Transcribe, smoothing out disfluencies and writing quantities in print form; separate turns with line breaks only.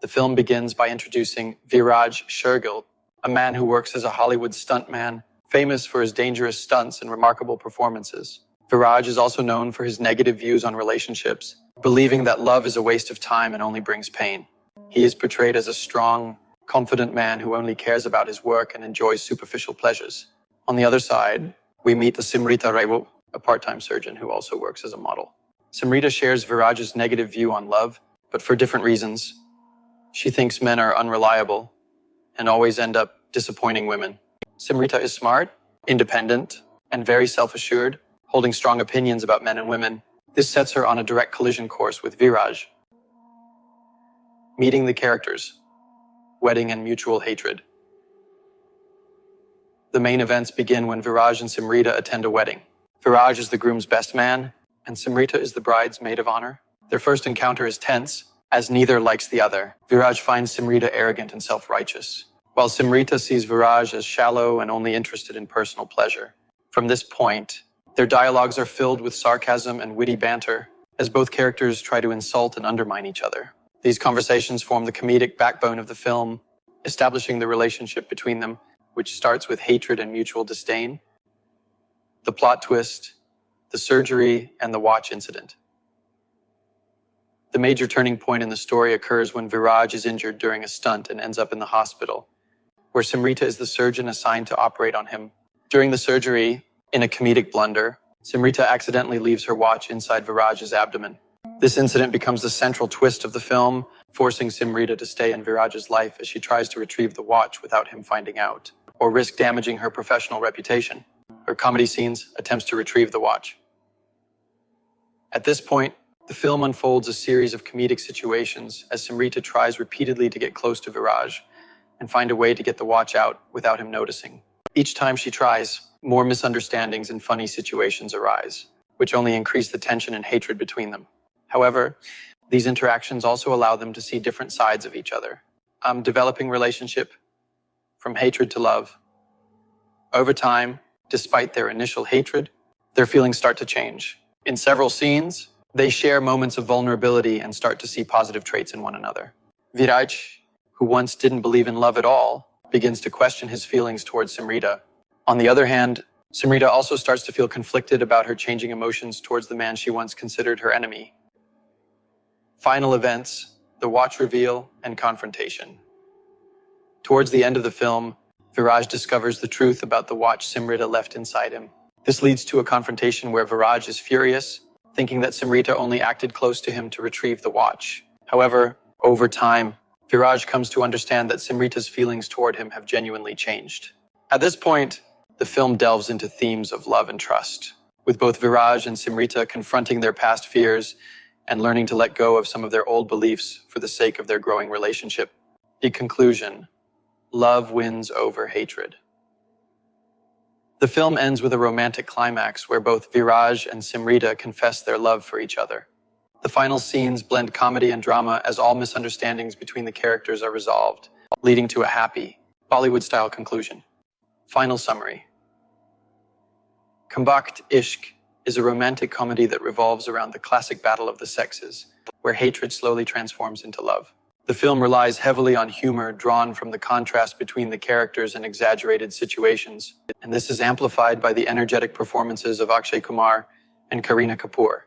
The film begins by introducing Viraj Shergill, a man who works as a Hollywood stuntman, famous for his dangerous stunts and remarkable performances. Viraj is also known for his negative views on relationships, believing that love is a waste of time and only brings pain. He is portrayed as a strong, confident man who only cares about his work and enjoys superficial pleasures. On the other side, we meet the Simrita Raivo, a part-time surgeon who also works as a model. Simrita shares Viraj's negative view on love, but for different reasons. She thinks men are unreliable and always end up disappointing women. Simrita is smart, independent, and very self-assured, holding strong opinions about men and women. This sets her on a direct collision course with Viraj. Meeting the characters, wedding and mutual hatred. The main events begin when Viraj and Simrita attend a wedding. Viraj is the groom's best man, and Simrita is the bride's maid of honor. Their first encounter is tense, as neither likes the other. Viraj finds Simrita arrogant and self-righteous, while Simrita sees Viraj as shallow and only interested in personal pleasure. From this point, their dialogues are filled with sarcasm and witty banter, as both characters try to insult and undermine each other. These conversations form the comedic backbone of the film, establishing the relationship between them, which starts with hatred and mutual disdain. The plot twist, the surgery, and the watch incident. The major turning point in the story occurs when Viraj is injured during a stunt and ends up in the hospital, where Simrita is the surgeon assigned to operate on him. During the surgery, in a comedic blunder, Simrita accidentally leaves her watch inside Viraj's abdomen. This incident becomes the central twist of the film, forcing Simrita to stay in Viraj's life as she tries to retrieve the watch without him finding out, or risk damaging her professional reputation. Her comedy scenes attempts to retrieve the watch. At this point, the film unfolds a series of comedic situations as Simrita tries repeatedly to get close to Viraj and find a way to get the watch out without him noticing. Each time she tries, more misunderstandings and funny situations arise, which only increase the tension and hatred between them. However, these interactions also allow them to see different sides of each other, developing relationship from hatred to love. Over time, despite their initial hatred, their feelings start to change. In several scenes, they share moments of vulnerability and start to see positive traits in one another. Viraj, who once didn't believe in love at all, begins to question his feelings towards Simrita. On the other hand, Simrita also starts to feel conflicted about her changing emotions towards the man she once considered her enemy. Final events, the watch reveal, and confrontation. Towards the end of the film, Viraj discovers the truth about the watch Simrita left inside him. This leads to a confrontation where Viraj is furious, thinking that Simrita only acted close to him to retrieve the watch. However, over time, Viraj comes to understand that Simrita's feelings toward him have genuinely changed. At this point, the film delves into themes of love and trust, with both Viraj and Simrita confronting their past fears and learning to let go of some of their old beliefs for the sake of their growing relationship. In conclusion, love wins over hatred. The film ends with a romantic climax where both Viraj and Simrita confess their love for each other. The final scenes blend comedy and drama as all misunderstandings between the characters are resolved, leading to a happy, Bollywood-style conclusion. Final summary. Kambakt Ishq is a romantic comedy that revolves around the classic battle of the sexes, where hatred slowly transforms into love. The film relies heavily on humor drawn from the contrast between the characters and exaggerated situations, and this is amplified by the energetic performances of Akshay Kumar and Kareena Kapoor.